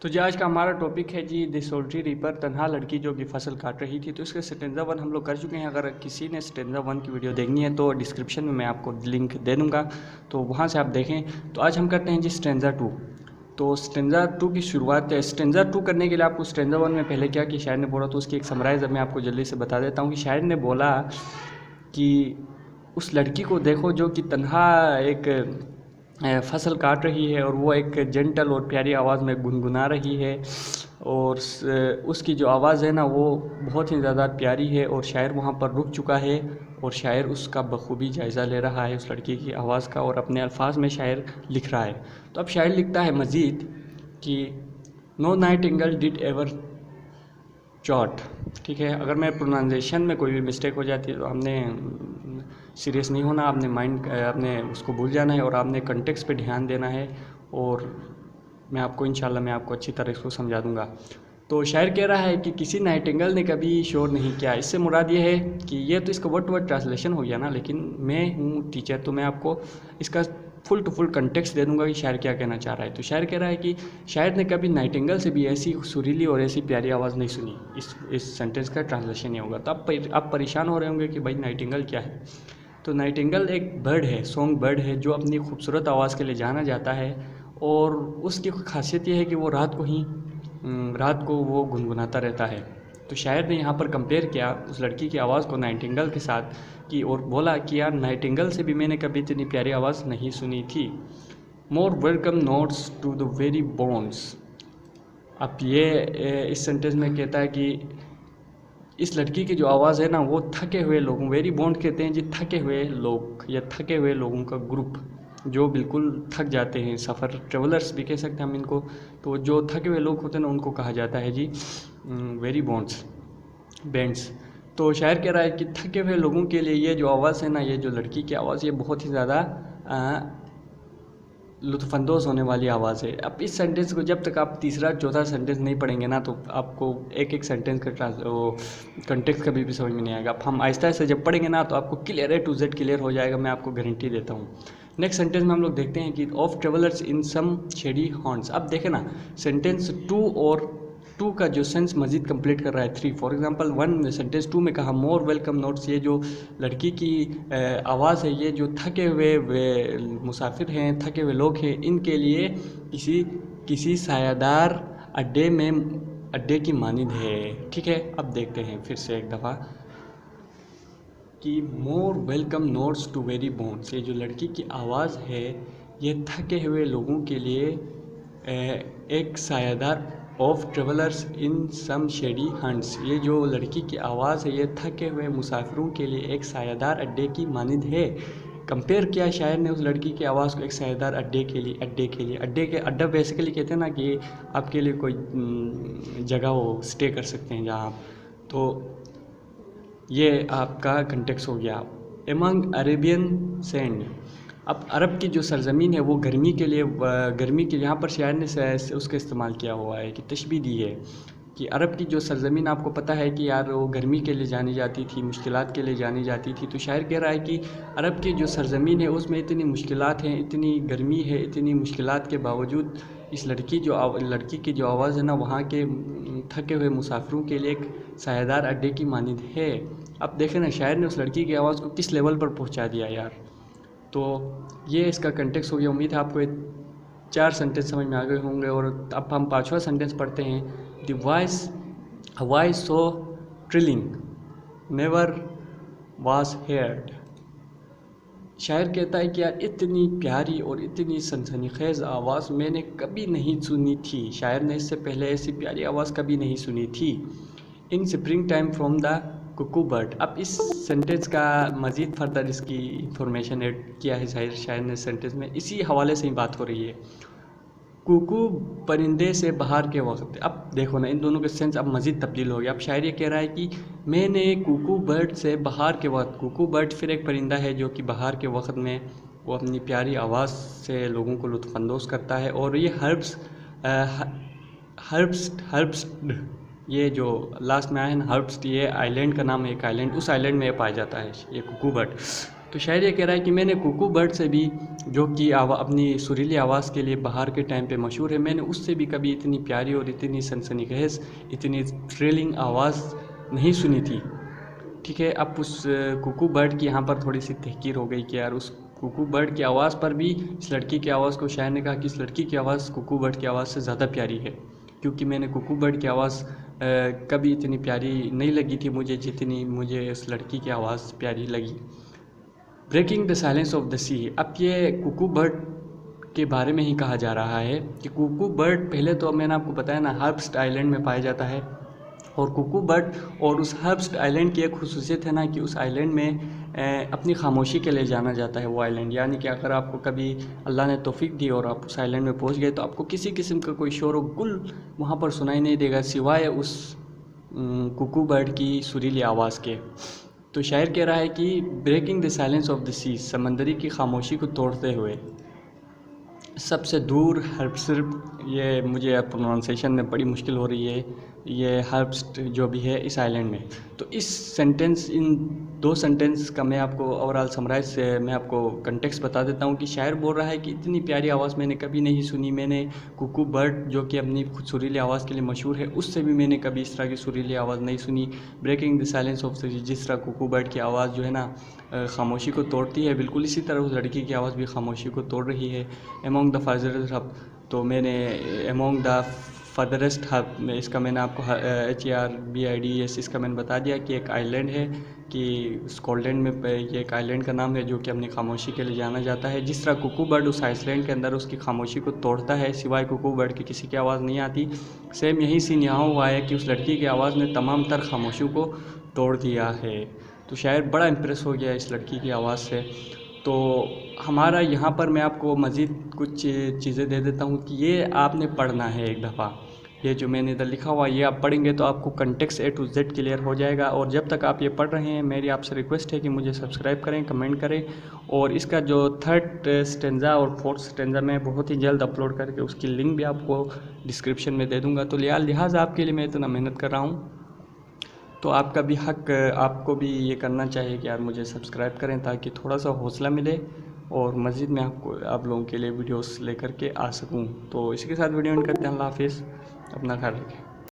तो जी आज का हमारा टॉपिक है जी द सोल्ट्री रीपर, तन्हा लड़की जो कि फसल काट रही थी। तो इसके स्टेंजा 1 हम लोग कर चुके हैं। अगर किसी ने स्टेंजा 1 की वीडियो देखनी है तो डिस्क्रिप्शन में मैं आपको लिंक दे दूँगा, तो वहाँ से आप देखें। तो आज हम करते हैं जी स्टेंजा 2। तो स्टेंजा 2 की शुरुआत है। स्टेंजा 2 करने के लिए आपको स्टेंजा 1 में पहले क्या कि शायर ने बोला, तो उसकी एक समराइज़ मैं आपको जल्दी से बता देता हूँ कि शायर ने बोला कि उस लड़की को देखो जो कि तन्हा एक फसल काट रही है और वो एक जेंटल और प्यारी आवाज़ में गुनगुना रही है, और उसकी जो आवाज़ है ना वो बहुत ही ज़्यादा प्यारी है। और शायर वहाँ पर रुक चुका है और शायर उसका बखूबी जायज़ा ले रहा है उस लड़की की आवाज़ का, और अपने अल्फाज में शायर लिख रहा है। तो अब शायर लिखता है मज़ीद कि no Nightingale did ever chaat. ठीक है, अगर मैं प्रोनाउंसिएशन में कोई भी मिस्टेक हो जाती है तो हमने सीरियस नहीं होना, आपने आपने उसको भूल जाना है और आपने कंटेक्स्ट पे ध्यान देना है, और मैं आपको अच्छी तरह इसको समझा दूंगा। तो शायर कह रहा है कि किसी नाइटिंगेल ने कभी शोर नहीं किया। इससे मुराद ये है कि ये तो इसका वर्ड टू वर्ड ट्रांसलेशन हो गया ना, लेकिन मैं हूँ टीचर तो मैं आपको इसका फुल टू फुल कंटेक्स्ट दे दूंगा कि शायर क्या कहना चाह रहा है। तो शायर कह रहा है कि शायर ने कभी नाइटिंगेल से भी ऐसी सुरीली और ऐसी प्यारी आवाज़ नहीं सुनी। इस सेंटेंस का ट्रांसलेशन ये होगा। तो आप परेशान हो रहे होंगे कि भाई नाइटिंगेल क्या है। तो नाइटिंगेल एक बर्ड है, सॉन्ग बर्ड है, जो अपनी खूबसूरत आवाज़ के लिए जाना जाता है, और उसकी खासियत यह है कि वो रात को वो गुनगुनाता रहता है। तो शायर ने यहाँ पर कंपेयर किया उस लड़की की आवाज़ को नाइटिंगेल के साथ कि, और बोला कि यार नाइटिंगेल से भी मैंने कभी इतनी प्यारी आवाज़ नहीं सुनी थी। More welcome notes to the weary bands. अब ये इस सेंटेंस में कहता है कि इस लड़की की जो आवाज़ है ना वो थके हुए लोगों, वेरी बॉन्ड कहते हैं जी थके हुए लोग या थके हुए लोगों का ग्रुप, जो बिल्कुल थक जाते हैं, सफ़र ट्रेवलर्स भी कह सकते हैं हम इनको। तो जो थके हुए लोग होते हैं ना उनको कहा जाता है जी वेरी बॉन्ड्स बैंड्स। तो शायर कह रहा है कि थके हुए लोगों के लिए ये जो आवाज़ है ना, ये जो लड़की की आवाज़, ये बहुत ही ज़्यादा लुत्फ़अंदोज़ होने वाली आवाज़ है। अब इस सेंटेंस को जब तक आप तीसरा चौथा सेंटेंस नहीं पढ़ेंगे ना, तो आपको एक एक सेंटेंस का कंटेक्स्ट कभी भी समझ में नहीं आएगा। अब हम आहिस्ता आहिस्ता जब पढ़ेंगे ना तो आपको क्लियर है टू जेड क्लियर हो जाएगा, मैं आपको गारंटी देता हूँ। नेक्स्ट सेंटेंस में हम लोग देखते हैं कि of travellers in some shady हॉर्न्स। अब देखें ना, सेंटेंस 2 और 2 का जो सेंस मजीद कंप्लीट कर रहा है 3। फॉर एग्जांपल 1 सेंटेंस 2 में कहा मोर वेलकम नोट्स, ये जो लड़की की आवाज़ है, ये जो थके हुए मुसाफिर हैं, थके हुए लोग हैं, इनके लिए किसी सायादार अड्डे की मानिंद है। ठीक है, अब देखते हैं फिर से एक दफ़ा कि more welcome notes to weary bands, ये जो लड़की की आवाज़ है ये थके हुए लोगों के लिए एक सायादार of travellers in some shady hunts, ये जो लड़की की आवाज़ है ये थके हुए मुसाफिरों के लिए एक सायादार अड्डे की मानिंद है। कंपेयर किया शायर ने उस लड़की की आवाज़ को एक सायादार अड्डे के अड्डा बेसिकली कहते हैं ना कि आपके लिए कोई जगह हो, स्टे कर सकते हैं जहाँ आप। तो ये आपका कंटेक्स्ट हो गया। एमंग अरेबियन सैंड, अब अरब की जो सरज़मीन है वो गर्मी के यहाँ पर शायर ने उसका इस्तेमाल किया हुआ है कि तशबीह दी है कि अरब की जो सरज़मीन आपको पता है कि यार वो गर्मी के लिए जानी जाती थी, मुश्किलात के लिए जानी जाती थी। तो शायर कह रहा है कि अरब की जो सरज़मीन है उसमें इतनी मुश्किलात हैं, इतनी गर्मी है, इतनी मुश्किलात के बावजूद इस लड़की की जो आवाज़ है ना वहाँ के थके हुए मुसाफिरों के लिए एक सायादार अड्डे की मानिंद है। अब देखें ना, शायर ने उस लड़की की आवाज़ को किस लेवल पर पहुँचा दिया यार। तो ये इसका कंटेक्स्ट हो गया। उम्मीद है आपको 4 सेंटेंस समझ में आ गए होंगे। और अब हम 5वां सेंटेंस पढ़ते हैं। The voice so trilling never was heard. शायर कहता है कि यार इतनी प्यारी और इतनी सनसनीखेज़ आवाज़ मैंने कभी नहीं सुनी थी। शायर ने इससे पहले ऐसी प्यारी आवाज़ कभी नहीं सुनी थी। इन spring time from the Kuku bird. अब इस सेंटेंस का मज़ीद फर्दर इसकी इंफॉर्मेशन ऐड किया है शायर ने सेंटेंस में, इसी हवाले से ही बात हो रही है। कुकू परिंदे से बाहर के वक्त। अब देखो ना, इन दोनों के सेंस अब मज़ीद तब्दील हो गया। अब शायर ये कह रहा है कि मैंने कुकू बर्ड से बाहर के वक्त, कुकू बर्ड फिर एक परिंदा है जो कि बाहर के वक्त में वो अपनी प्यारी आवाज़ से लोगों को लुत्फ़अंदोज़ करता है। और ये हर्ब्स ये जो लास्ट में आया है ना हर्ब्स, ये आइलैंड का नाम है, एक आइलैंड, उस आइलैंड में पाया जाता है ये कुकू बर्ड। तो शायर ये कह रहा है कि मैंने कुकू बर्ड से भी, जो कि अपनी सुरीली आवाज़ के लिए बाहर के टाइम पे मशहूर है, मैंने उससे भी कभी इतनी प्यारी और इतनी सनसनीखेज़, इतनी थ्रिलिंग आवाज़ नहीं सुनी थी। ठीक है, अब उस कुकू बर्ड की यहाँ पर थोड़ी सी तहकीर हो गई कि यार उस कुकू बर्ड की आवाज़ पर भी इस लड़की की आवाज़ को शायर ने कहा कि इस लड़की की आवाज़ कुकू बर्ड की आवाज़ से ज़्यादा प्यारी है, क्योंकि मैंने कुकू बर्ड की आवाज़ कभी इतनी प्यारी नहीं लगी थी मुझे जितनी मुझे इस लड़की की आवाज़ प्यारी लगी। Breaking the silence of the sea. अब ये कुकू बर्ड के बारे में ही कहा जा रहा है कि कुकू बर्ड पहले तो मैंने आपको बताया ना हर्ब्स आइलैंड में पाया जाता है, और कुकू बर्ड और उस हर्ब्स आइलैंड की एक खुसूसियत है ना कि उस आइलैंड में अपनी खामोशी के लिए जाना जाता है वो आइलैंड। यानी कि अगर आपको कभी अल्लाह ने तौफीक दी और आप उस आइलैंड में पहुंच गए तो आपको किसी किस्म का कोई शोर व गुल वहाँ पर सुनाई नहीं देगा सिवाय उस कुकू बर्ड की सुरीली आवाज़ के। तो शायर कह रहा है कि breaking the silence of the sea, समंदरी की खामोशी को तोड़ते हुए सबसे दूर हर्ब्स, ये मुझे प्रोनाउंसिएशन में बड़ी मुश्किल हो रही है, ये हर्ब्स जो भी है इस आइलैंड में। तो इस सेंटेंस, इन दो सेंटेंस का मैं आपको ओवरऑल समराइज से मैं आपको कंटेक्स्ट बता देता हूँ कि शायर बोल रहा है कि इतनी प्यारी आवाज़ मैंने कभी नहीं सुनी। मैंने कुकू बर्ड जो कि अपनी सुरीली आवाज़ के लिए मशहूर है उससे भी मैंने कभी इस तरह की सुरीली आवाज़ नहीं सुनी। Breaking the silence of the, जिस तरह कुकू बर्ड की आवाज़ जो है ना खामोशी को तोड़ती है, बिल्कुल इसी तरह उस लड़की की आवाज़ भी खामोशी को तोड़ रही है। एमोंग द फर्दरेस्ट हब, तो मैंने एमोंग द फर्दरेस्ट हब में इसका मैंने आपको HERBIDS इसका मैंने बता दिया कि एक आइलैंड है कि स्कॉटलैंड में ये एक आइलैंड का नाम है जो कि अपनी खामोशी के लिए जाना जाता है। जिस तरह कुकू बर्ड उस आइसलैंड के अंदर उसकी खामोशी को तोड़ता है, सिवाय कुकू बर्ड की किसी की आवाज़ नहीं आती, सेम यही सीन यहाँ हुआ है कि उस लड़की की आवाज़ ने तमाम तर खामोशी को तोड़ दिया है। तो शायर बड़ा इम्प्रेस हो गया इस लड़की की आवाज़ से। तो हमारा यहाँ पर मैं आपको मज़ीद कुछ चीज़ें दे देता हूँ कि ये आपने पढ़ना है एक दफ़ा। ये जो मैंने इधर लिखा हुआ ये आप पढ़ेंगे तो आपको context A to Z clear हो जाएगा। और जब तक आप ये पढ़ रहे हैं मेरी आपसे रिक्वेस्ट है कि मुझे सब्सक्राइब करें, कमेंट करें, और इसका जो 3rd स्टेंजा और 4th स्टेंजा मैं बहुत ही जल्द अपलोड करके उसकी लिंक भी आपको डिस्क्रिप्शन में दे दूँगा। तो लिहाजा आपके लिए मैं इतना मेहनत कर रहा हूँ, तो आपका भी हक, आपको भी ये करना चाहिए कि यार मुझे सब्सक्राइब करें ताकि थोड़ा सा हौसला मिले और मज़ीद मैं आप लोगों के लिए वीडियोस लेकर के आ सकूं। तो इसी के साथ वीडियो एंड करते हैं। अल्लाह हाफिज़, अपना ख्याल रखें।